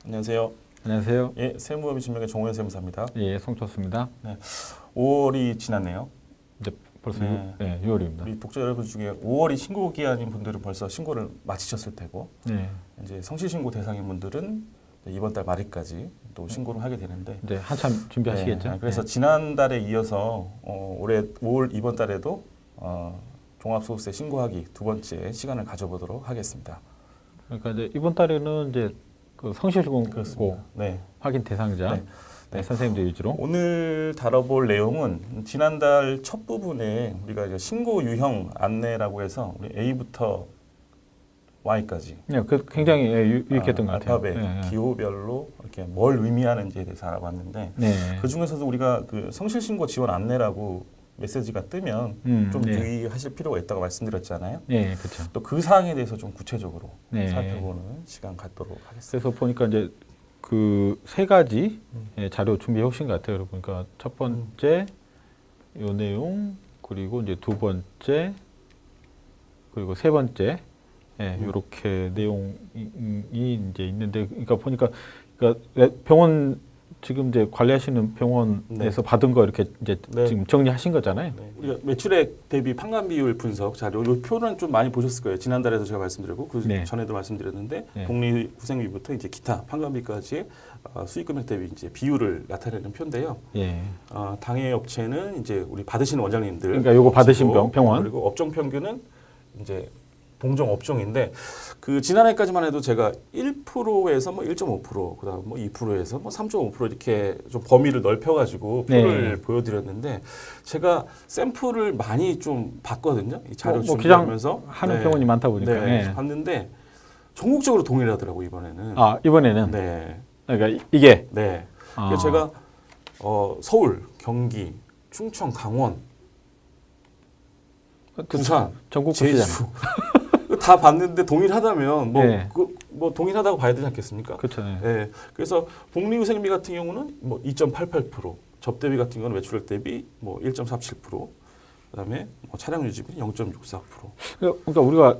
안녕하세요. 안녕하세요. 예, 세무법인 진명의 정호연 세무사입니다. 예, 송철수입니다. 네, 5월이 지났네요. 이제 벌써 네. 6월입니다. 우리 독자 여러분 중에 5월이 신고 기한인 분들은 벌써 신고를 마치셨을 테고, 네. 이제 성실신고 대상인 분들은 이번 달 말일까지 또 신고를 하게 되는데, 이제 한참 준비하시겠죠. 네, 그래서 네. 지난달에 이어서 올해 5월 이번 달에도 종합소득세 신고하기 두 번째 시간을 가져보도록 하겠습니다. 그러니까 이제 이번 달에는 이제 그 성실신고 네. 확인 대상자 네. 네, 선생님들 위주로. 오늘 다뤄볼 내용은 지난달 첫 부분에 우리가 이제 신고 유형 안내라고 해서 우리 A부터 Y까지 네, 그 굉장히 유익했던 것 같아요. 알파벳, 네, 기호별로 이렇게 뭘 의미하는지에 대해서 알아봤는데 네. 그 중에서도 우리가 그 성실신고 지원 안내라고 메시지가 뜨면 좀 네. 유의하실 필요가 있다고 말씀드렸잖아요. 네, 그렇죠. 또 그 사항에 대해서 좀 구체적으로 네. 살펴보는 시간 갖도록 하겠습니다. 그래서 보니까 이제 그 세 가지 자료 준비해 오신 것 같아요. 그러니까 첫 번째 요 내용, 그리고 이제 두 번째, 그리고 세 번째, 이렇게 내용이 이제 있는데, 그러니까 보니까 그러니까 병원 지금 이제 관리하시는 병원에서 받은 거 이렇게 이제 지금 정리하신 거잖아요. 네. 우리가 매출액 대비 판관 비율 분석 자료, 이 표는 좀 많이 보셨을 거예요. 지난달에도 제가 말씀드렸고 그 전에도 말씀드렸는데 복리후생비부터 이제 기타 판관비까지 수익금액 대비 이제 비율을 나타내는 표인데요. 예. 당해 업체는 이제 우리 받으시는 원장님들, 그러니까 요거 받으신 병원, 그리고 업종 평균은 이제 동종 업종인데 그 지난해까지만 해도 제가 1%에서 뭐 1.5%, 그다음 뭐 2%에서 뭐 3.5% 이렇게 좀 범위를 넓혀가지고 표를 보여드렸는데 제가 샘플을 많이 좀 봤거든요. 이 자료 준비하면서 하는 병원이 많다 보니까 봤는데 전국적으로 동일하더라고 이번에는. 이번에는. 네. 그러니까 이게. 네. 그래서 제가 서울, 경기, 충청, 강원, 부산, 전국 제주 다 봤는데 동일하다면 뭐 동일하다고 봐야 되지 않겠습니까? 그렇죠. 네. 그래서 복리후생비 같은 경우는 뭐 2.88%, 접대비 같은 경우는 매출액 대비 뭐 1.47%, 그다음에 뭐 차량 유지비는 0.64%. 그러니까 우리가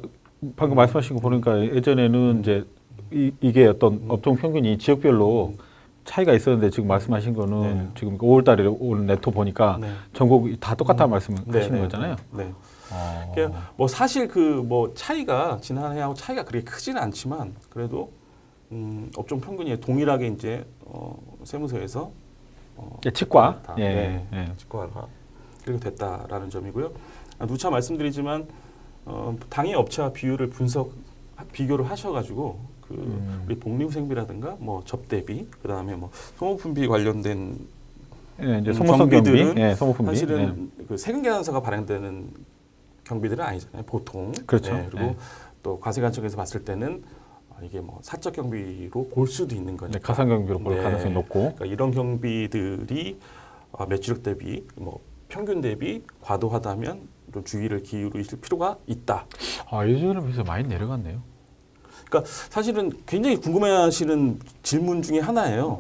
방금 말씀하신 거 보니까 예전에는 이제 이게 어떤 업종 평균이 지역별로 차이가 있었는데 지금 말씀하신 거는 지금 5월달에 올 네토 보니까 전국 다 똑같다는 말씀하시는 거잖아요. 네. 그러니까 뭐 사실 그 뭐 차이가 지난해하고 차이가 그렇게 크지는 않지만 그래도 업종 평균이 동일하게 이제 세무서에서 치과, 치과가 그렇게 됐다라는 점이고요. 누차 말씀드리지만 당해 업체와 비율을 비교를 하셔가지고 우리 복리후생비라든가 뭐 접대비, 그다음에 뭐 소모품비 관련된 이제 경비들은 소모품비. 사실은 그 세금 계산서가 발행되는 경비들은 아니잖아요. 보통. 그렇죠. 그리고 또 과세관청에서 봤을 때는 이게 뭐 사적 경비로 볼 수도 있는 거니까. 가상 경비로 볼 가능성이 높고. 그러니까 이런 경비들이 매출액 대비 뭐 평균 대비 과도하다면 좀 주의를 기울이실 필요가 있다. 예전에 비해서 많이 내려갔네요. 그러니까 사실은 굉장히 궁금해하시는 질문 중에 하나예요.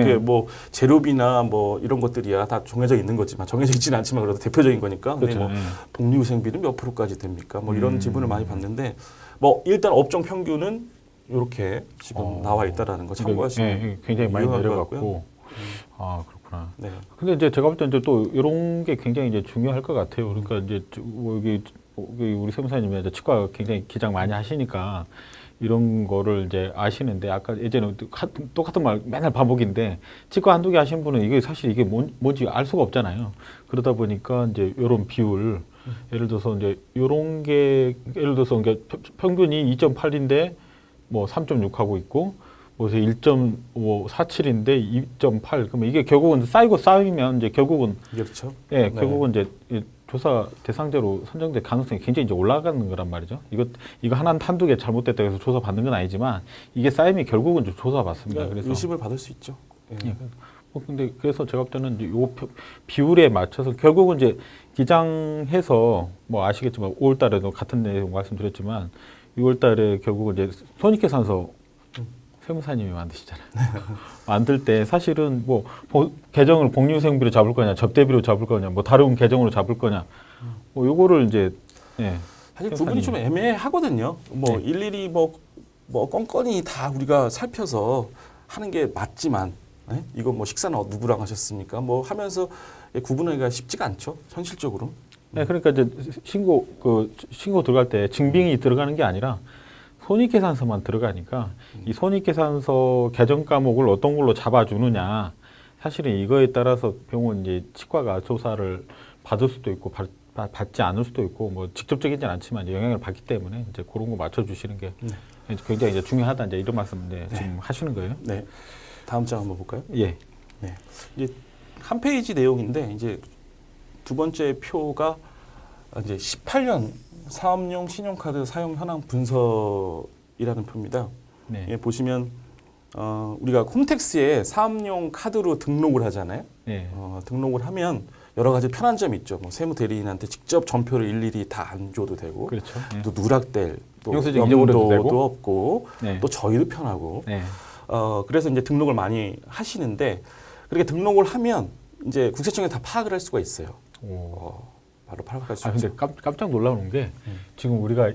이게 뭐 재료비나 뭐 이런 것들이야 다 정해져 있는 거지만 정해져 있지는 않지만 그래도 대표적인 거니까. 그렇죠. 근데 뭐 복리후생비는 몇 프로까지 됩니까? 뭐 이런 질문을 많이 받는데 뭐 일단 업종 평균은 이렇게 지금 나와 있다라는 거 참고하시면 굉장히 많이 내려갔고. 그렇구나. 네. 근데 이제 제가 볼 때 이제 또 이런 게 굉장히 이제 중요할 것 같아요. 그러니까 이제 여기 우리 세무사님이 이제 치과 굉장히 기장 많이 하시니까. 이런 거를 이제 아시는데 아까 예전에 똑같은 말 맨날 반복인데 치과 한두 개 하신 분은 이게 사실 이게 뭔지 알 수가 없잖아요. 그러다 보니까 이제 이런 비율 예를 들어서 이제 이런 게 예를 들어서 이게 평균이 2.8인데 뭐 3.6 하고 있고 뭐 1.47인데 2.8 그러면 이게 결국은 쌓이면 이제 결국은 그렇죠. 결국은 이제 조사 대상자로 선정될 가능성이 굉장히 이제 올라가는 거란 말이죠. 이거 한두 개 잘못됐다 해서 조사 받는 건 아니지만 이게 쌓이면 결국은 좀 조사 받습니다. 그래서 의심을 받을 수 있죠. 근데 그래서 제가 볼 때는 요 비율에 맞춰서 결국은 이제 기장해서 뭐 아시겠지만 5월달에도 같은 내용 말씀드렸지만 6월달에 결국은 이제 손익계산서 세무사님이 만드시잖아요. 만들 때 사실은 뭐 계정을 복리후생비로 잡을 거냐, 접대비로 잡을 거냐, 뭐 다른 계정으로 잡을 거냐, 뭐 요거를 이제 사실 부분이 좀 애매하거든요. 뭐 일일이 뭐 건건이 다 우리가 살펴서 하는 게 맞지만 예? 이거 뭐 식사는 누구랑 하셨습니까? 뭐 하면서 구분하기가 쉽지가 않죠. 현실적으로. 네, 그러니까 이제 신고 들어갈 때 증빙이 들어가는 게 아니라 손익계산서만 들어가니까 이 손익계산서 개정 과목을 어떤 걸로 잡아주느냐 사실은 이거에 따라서 병원 이제 치과가 조사를 받을 수도 있고 받지 않을 수도 있고 뭐 직접적이진 않지만 이제 영향을 받기 때문에 이제 그런 거 맞춰주시는 게 굉장히 이제 중요하다 이제 이런 말씀 지금 하시는 거예요. 네. 다음 장 한번 볼까요? 예. 네. 이제 한 페이지 내용인데 이제 두 번째 표가 이제 18년 사업용 신용카드 사용 현황 분석이라는 표입니다. 네. 예, 보시면 우리가 홈택스에 사업용 카드로 등록을 하잖아요. 네. 등록을 하면 여러 가지 편한 점이 있죠. 뭐 세무 대리인한테 직접 전표를 일일이 다 안 줘도 되고, 그렇죠. 네. 또 누락될, 또 영수증 잊어버려도 되고. 염도도 없고, 네. 또 저희도 편하고. 네. 그래서 이제 등록을 많이 하시는데 그렇게 등록을 하면 이제 국세청에 다 파악을 할 수가 있어요. 오. 바로 파악할 수 근데 있죠. 깜짝 놀라는 게 지금 우리가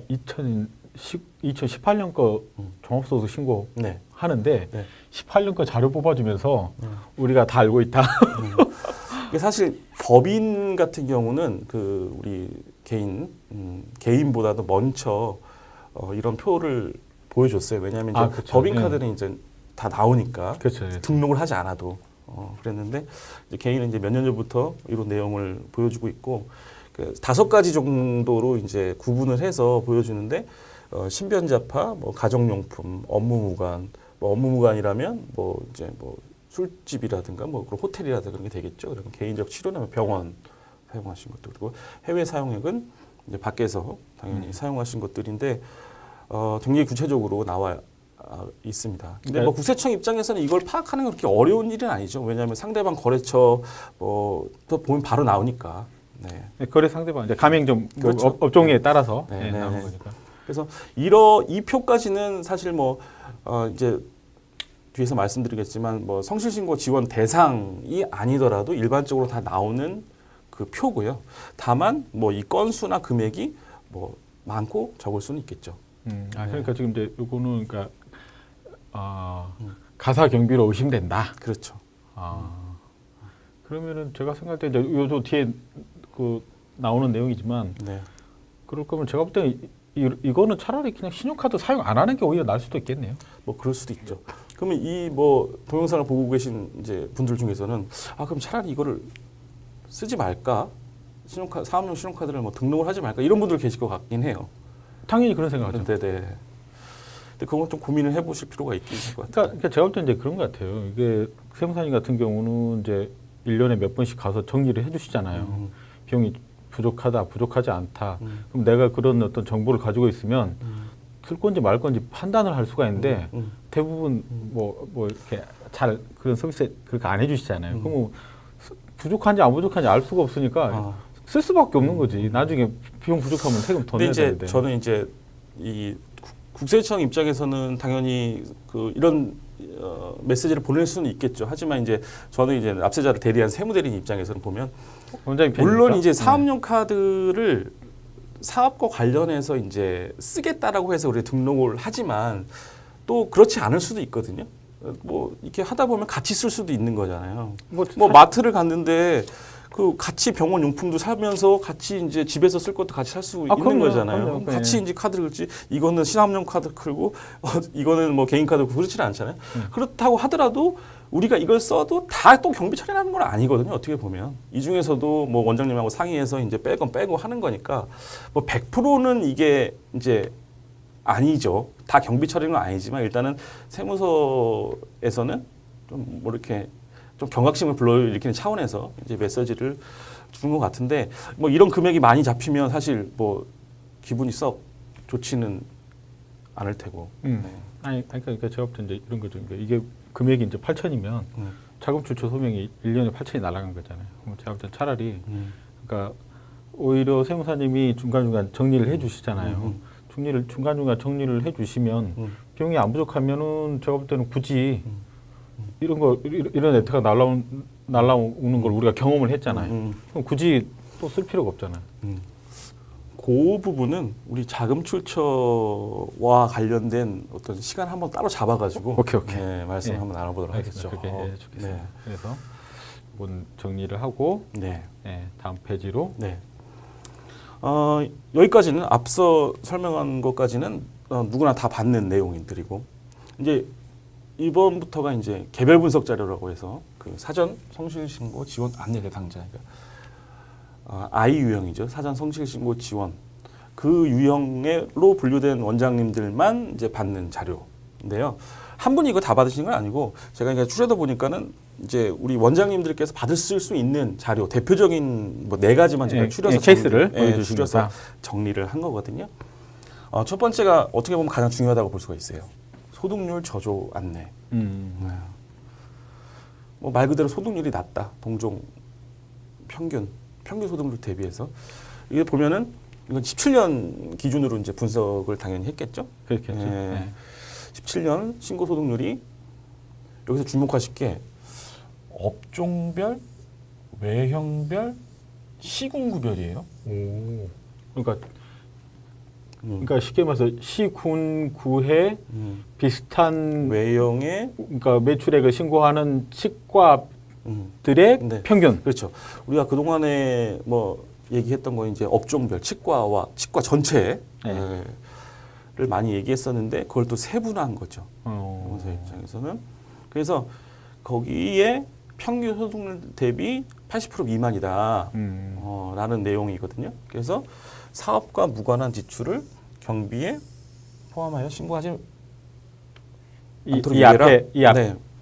2018년 거 종합소득 신고 네. 하는데 네. 18년 거 자료 뽑아주면서 우리가 다 알고 있다. 이게 사실 법인 같은 경우는 그 우리 개인보다도 먼저 이런 표를 보여줬어요. 왜냐하면 이제 그렇죠. 법인 카드는 이제 다 나오니까 그렇죠. 등록을 하지 않아도 그랬는데 이제 개인은 이제 몇 년 전부터 이런 내용을 보여주고 있고 그 5가지 정도로 이제 구분을 해서 보여주는데 신변자파, 뭐 가정용품, 업무무관, 뭐 업무무관이라면 뭐 이제 뭐 술집이라든가 뭐 그런 호텔이라든가 그런 게 되겠죠. 그러면 개인적 치료나 병원 사용하신 것들 그리고 해외 사용액은 이제 밖에서 당연히 사용하신 것들인데 굉장히 구체적으로 나와 있습니다. 근데 뭐 국세청 입장에서는 이걸 파악하는 게 그렇게 어려운 일은 아니죠. 왜냐하면 상대방 거래처 또 보면 바로 나오니까. 네. 거래 상대방 이제 가맹점 그렇죠. 업종에 따라서 네, 나오는 네. 거니까. 그래서 이 표까지는 사실 뭐 이제 뒤에서 말씀드리겠지만 뭐 성실신고 지원 대상이 아니더라도 일반적으로 다 나오는 그 표고요. 다만 뭐 이 건수나 금액이 뭐 많고 적을 수는 있겠죠. 그러니까 지금 이제 요거는 그러니까 가사 경비로 의심된다. 그렇죠. 그러면은 제가 생각할 때 이제 요도 뒤에 그 나오는 내용이지만 네. 그럴 거면 제가 볼 때는 이거는 차라리 그냥 신용카드 사용 안 하는 게 오히려 나을 수도 있겠네요. 뭐 그럴 수도 있죠. 그러면 이 뭐 동영상을 보고 계신 이제 분들 중에서는 그럼 차라리 이거를 쓰지 말까? 사업용 신용카드를 뭐 등록을 하지 말까? 이런 분들 계실 것 같긴 해요. 당연히 그런 생각하죠. 네네. 근데 그건 좀 고민을 해보실 필요가 있긴 것 같아요. 그러니까 제가 볼 때는 이제 그런 것 같아요. 이게 세무사님 같은 경우는 이제 1년에 몇 번씩 가서 정리를 해주시잖아요. 비용이 부족하다, 부족하지 않다. 그럼 내가 그런 어떤 정보를 가지고 있으면 쓸 건지 말 건지 판단을 할 수가 있는데 대부분 뭐 이렇게 잘 그런 서비스 그렇게 안 해주시잖아요. 그럼 부족한지 안 부족한지 알 수가 없으니까 쓸 수밖에 없는 거지. 나중에 비용 부족하면 세금 더 내야 되는데. 저는 이제 이 국세청 입장에서는 당연히 그 이런 메시지를 보낼 수는 있겠죠. 하지만 이제 저는 이제 납세자를 대리한 세무대리인 입장에서는 보면 물론 이제 사업용 카드를 사업과 관련해서 이제 쓰겠다라고 해서 우리 등록을 하지만 또 그렇지 않을 수도 있거든요. 뭐 이렇게 하다 보면 같이 쓸 수도 있는 거잖아요. 뭐 마트를 갔는데 그 같이 병원 용품도 사면서 같이 이제 집에서 쓸 것도 같이 살 수 있는 그럼요, 거잖아요. 그럼요. 같이 이제 카드를 긁지. 이거는 신합용 카드 끌고 이거는 뭐 개인 카드 그렇지 않잖아요. 그렇다고 하더라도 우리가 이걸 써도 다 또 경비 처리하는 건 아니거든요. 어떻게 보면 이 중에서도 뭐 원장님하고 상의해서 이제 빼건 빼고 하는 거니까 뭐 100%는 이게 이제 아니죠. 다 경비 처리는 아니지만 일단은 세무서에서는 좀 뭐 이렇게 좀 경각심을 불러일으키는 차원에서 이제 메시지를 주는 것 같은데 뭐 이런 금액이 많이 잡히면 사실 뭐 기분이 썩 좋지는 않을 테고. 네. 아니 그러니까 제가 볼 때 이제 이런 거죠. 그러니까 이게 금액이 이제 8천이면 자금 출처 소명이 1년에 8천이 날아간 거잖아요. 그럼 제가 볼 때 차라리 그러니까 오히려 세무사님이 중간중간 정리를 해주시잖아요. 중간중간 정리를 해주시면 비용이 안 부족하면은 제가 볼 때는 굳이 이런 애트가 날라오는 걸 우리가 경험을 했잖아요. 그럼 굳이 또 쓸 필요가 없잖아요. 그 부분은 우리 자금 출처와 관련된 어떤 시간 한번 따로 잡아가지고 오케이. 네, 말씀 예. 한번 나눠보도록 하겠죠. 그렇게 좋겠습니다. 네. 그래서 이번 정리를 하고 네. 다음 페이지로 네. 여기까지는 앞서 설명한 것까지는 누구나 다 받는 내용들이고 이제 이번부터가 이제 개별 분석 자료라고 해서 그 사전 성실 신고 지원 안내 대상자 그러니까 I 유형이죠. 사전 성실 신고 지원 그 유형으로 분류된 원장님들만 이제 받는 자료인데요. 한 분이 이거 다 받으시는 건 아니고 제가 이제 추려다 보니까는 이제 우리 원장님들께서 받으실 수 있는 자료 대표적인 뭐 4가지만 제가 추려서 케이스를 보여주십니다. 추려서 정리를 한 거거든요. 첫 번째가 어떻게 보면 가장 중요하다고 볼 수가 있어요. 소득률 저조 안내. 뭐 말 그대로 소득률이 낮다. 동종 평균 소득률 대비해서 이게 보면은 이건 17년 기준으로 이제 분석을 당연히 했겠죠. 그렇겠죠. 17년 신고 소득률이 여기서 주목하실 게 업종별, 외형별, 시군구별이에요. 그러니까 쉽게 말해서 시군 구해 비슷한 외형의 그러니까 매출액을 신고하는 치과들의 네. 평균. 그렇죠. 우리가 그 동안에 뭐 얘기했던 거 이제 업종별 치과와 치과 전체를 많이 얘기했었는데 그걸 또 세분화한 거죠. 변호사 입장에서는 그래서 거기에 평균 소득률 대비 80% 미만이다. 라는 내용이거든요. 그래서 사업과 무관한 지출을 경비에 포함하여 신고하지 않도록 이 앞에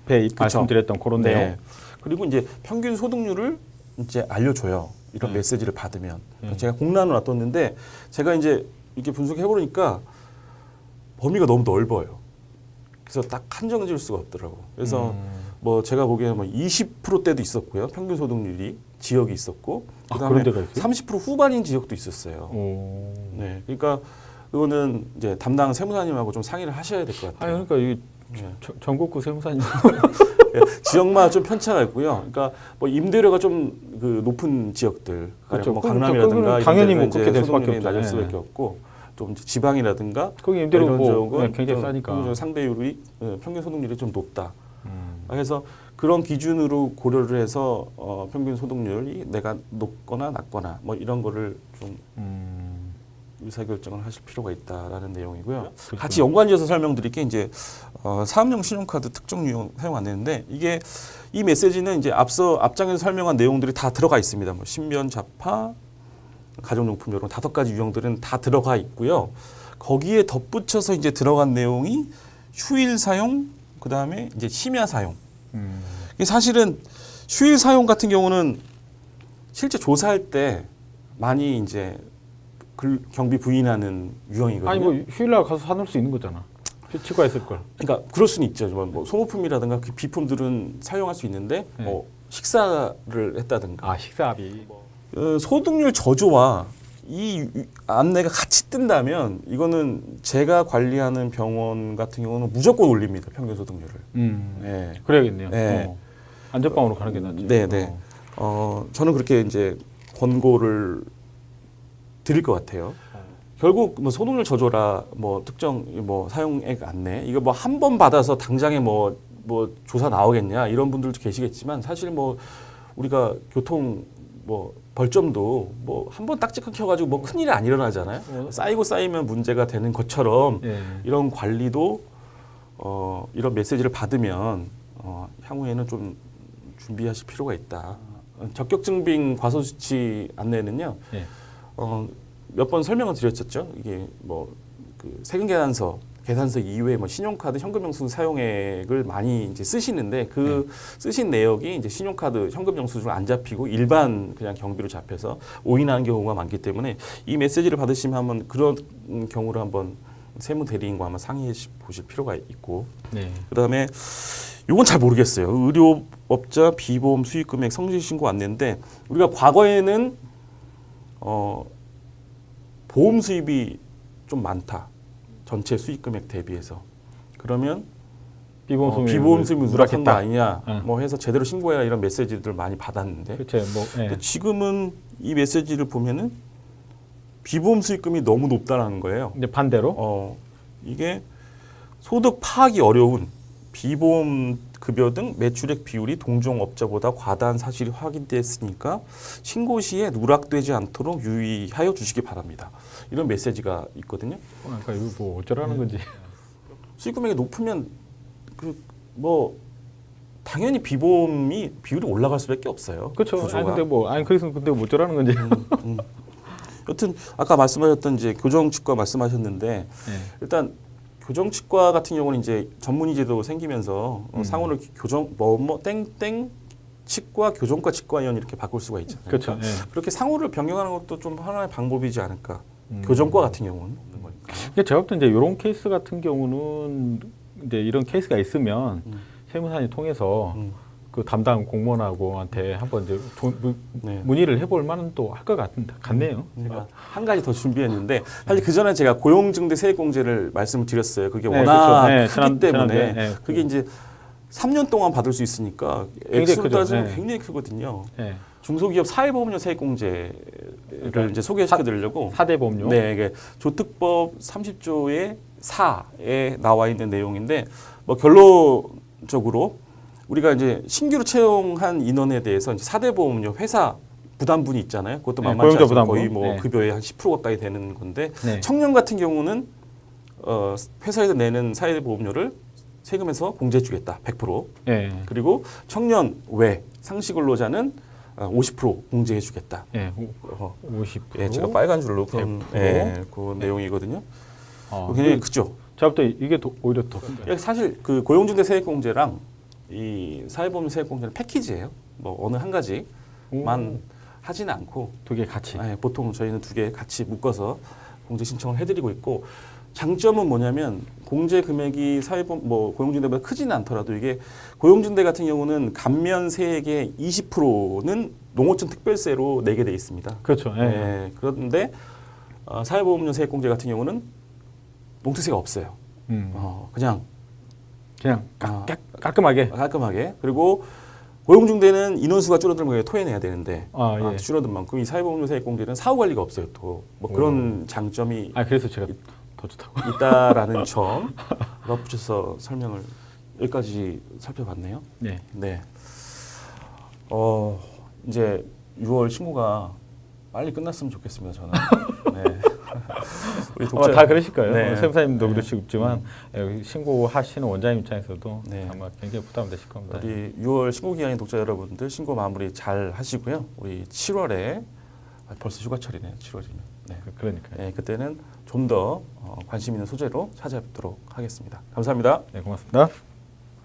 네. 말씀드렸던 그런 네. 내용. 그리고 이제 평균 소득률을 이제 알려줘요. 이런 메시지를 받으면. 제가 공란을 놔뒀는데 제가 이제 이렇게 분석해 보니까 범위가 너무 넓어요. 그래서 딱 한정 지을 수가 없더라고. 그래서 뭐 제가 보기에는 뭐 20%대도 있었고요. 평균 소득률이 지역이 있었고 그다음에 그런 데가 있어요? 30% 후반인 지역도 있었어요. 네, 그러니까 그거는 이제 담당 세무사님하고 좀 상의를 하셔야 될 것 같아요. 그러니까 이 전국구 세무사님 지역마다 좀 편차가 있고요. 그러니까 뭐 임대료가 좀 그 높은 지역들, 그렇죠. 뭐 강남이라든가 당연히 뭐 이런 그렇게 될 수밖에 소득률이 낮을 없죠. 수밖에 없고 좀 이제 지방이라든가 거기 임대료 이런 뭐 지역은 굉장히 싸니까. 평균 상대율이 평균 소득률이 좀 높다. 그래서 그런 기준으로 고려를 해서 평균 소득률이 내가 높거나 낮거나 뭐 이런 거를 좀 의사결정을 하실 필요가 있다라는 내용이고요. 같이 연관지어서 설명드릴 게 이제 사업용 신용카드 특정 유형 사용 안내인데 이게 이 메시지는 이제 앞장에서 설명한 내용들이 다 들어가 있습니다. 뭐 신변, 자파, 가정용품 이런 5가지 유형들은 다 들어가 있고요. 거기에 덧붙여서 이제 들어간 내용이 휴일 사용, 그 다음에 이제 심야 사용. 이게 사실은 휴일 사용 같은 경우는 실제 조사할 때 많이 이제 경비 부인하는 유형이거든요. 아니 뭐 휴일날 가서 사놓을 수 있는 거잖아. 치과 있을 걸. 그러니까 그럴 수는 있죠. 뭐 소모품이라든가 그 비품들은 사용할 수 있는데 뭐 식사를 했다든가. 식사비. 소득률 저조와 이 안내가 같이 뜬다면 이거는 제가 관리하는 병원 같은 경우는 무조건 올립니다. 평균 소득률을. 네. 그래야겠네요. 네. 안전빵으로 가는 게 낫죠. 네. 저는 그렇게 이제 권고를 드릴 것 같아요. 결국 뭐 소득률 저조라 뭐 특정 뭐 사용액 안내 이거 뭐 한 번 받아서 당장에 뭐 조사 나오겠냐 이런 분들도 계시겠지만 사실 뭐 우리가 교통 뭐 벌점도 뭐 한 번 딱지 끊겨가지고 뭐 큰일이 안 일어나잖아요. 쌓이고 쌓이면 문제가 되는 것처럼 이런 관리도 이런 메시지를 받으면 향후에는 좀 준비하실 필요가 있다. 적격증빙 과소수치 안내는요. 몇 번 설명을 드렸었죠. 이게 뭐 그 세금 계산서 이외에 뭐 신용카드 현금영수증 사용액을 많이 이제 쓰시는데 그 쓰신 내역이 이제 신용카드 현금영수증으로 안 잡히고 일반 그냥 경비로 잡혀서 오인하는 경우가 많기 때문에 이 메시지를 받으시면 한번 그런 경우를 한번 세무 대리인과 한번 상의해 보실 필요가 있고 그다음에 이건 잘 모르겠어요. 의료업자 비보험 수익금액 성실신고 안내인데 우리가 과거에는 보험 수입이 좀 많다. 전체 수익금액 대비해서. 그러면 비보험 수입이 누락한 거 아니냐. 뭐 해서 제대로 신고해라 이런 메시지들 많이 받았는데. 그렇죠. 근데 지금은 이 메시지를 보면은 비보험 수익금이 너무 높다라는 거예요. 근데 반대로 이게 소득 파악이 어려운 비보험 급여 등 매출액 비율이 동종업자보다 과다한 사실이 확인됐으니까 신고 시에 누락되지 않도록 유의하여 주시기 바랍니다. 이런 메시지가 있거든요. 그러니까 이거 뭐 어쩌라는 건지. 수익 금액이 높으면 뭐 당연히 비보험이 비율이 올라갈 수밖에 없어요. 그렇죠. 구조가. 그래서 근데 뭐 어쩌라는 건지. 여튼 아까 말씀하셨던 이제 교정치과 말씀하셨는데 네. 일단 교정치과 같은 경우는 이제 전문의제도 생기면서 상호를 교정 뭐 땡땡 치과 교정과 치과의원 이렇게 바꿀 수가 있잖아요. 그렇죠. 그러니까 그렇게 상호를 변경하는 것도 좀 하나의 방법이지 않을까. 교정과 같은 경우는 없는 거니까. 이게 제가 볼 때 이제 이런 케이스 같은 경우는 이제 이런 케이스가 있으면 세무사님 통해서 그 담당 공무원하고한테 한번 이제 문의를 해볼 만은 또 할 것 같네요. 제가 한 가지 더 준비했는데 사실 그 전에 제가 고용증대 세액공제를 말씀을 드렸어요. 그게 네, 워낙 그렇죠. 크기 때문에 지난주에, 그게 이제 3년 동안 받을 수 있으니까 액수로 따지면 굉장히 크거든요. 네. 중소기업 사회보험료 세액공제를 이제 소개시켜드리려고 4대 보험료. 네, 이게 조특법 30조의 4에 나와 있는 내용인데 뭐 결론적으로 우리가 이제 신규로 채용한 인원에 대해서 이제 4대 보험료 회사 부담분이 있잖아요. 그것도 만만치 않죠. 부담분. 거의 뭐 급여의 한 10% 가까이 되는 건데 네. 청년 같은 경우는 회사에서 내는 사회보험료를 세금에서 공제해주겠다. 100%. 네. 그리고 청년 외 상시 근로자는 50% 공제해주겠다. 네. 50%. 예, 제가 빨간 줄로 그런 그 내용이거든요. 굉장히 크죠. 제가 볼 때 이게 오히려 더 사실 그 고용중대 세액공제랑 이 사회보험 세액공제는 패키지예요. 뭐 어느 한 가지만 하지는 않고 두 개 같이. 보통 저희는 두 개 같이 묶어서 공제 신청을 해드리고 있고 장점은 뭐냐면 공제 금액이 사회보험 뭐 고용중대보다 크지는 않더라도 이게 고용중대 같은 경우는 감면 세액의 20%는 농어촌 특별세로 내게 돼 있습니다. 그렇죠. 그런데 사회보험료 세액공제 같은 경우는 농특세가 없어요. 그냥 깔끔하게. 그리고 고용중대는 인원수가 줄어들면 토해내야 되는데 줄어든 만큼 이 사회보험료 세액공제는 사후 관리가 없어요. 또 뭐 그런 장점이 그래서 제가 더 좋다고 있다라는 점 덧붙여서 설명을 여기까지 살펴봤네요. 네. 이제 6월 신고가 빨리 끝났으면 좋겠습니다. 저는. 네. 우리 다 그러실 거예요. 네. 세무사님도 그러시겠지만 신고하시는 원장님 입장에서도 아마 굉장히 부담되실 겁니다. 우리 6월 신고 기간인 독자 여러분들 신고 마무리 잘 하시고요. 우리 7월에 벌써 휴가철이네요. 7월이면. 네. 그러니까요. 그때는 좀 더 관심 있는 소재로 찾아뵙도록 하겠습니다. 감사합니다. 네, 고맙습니다.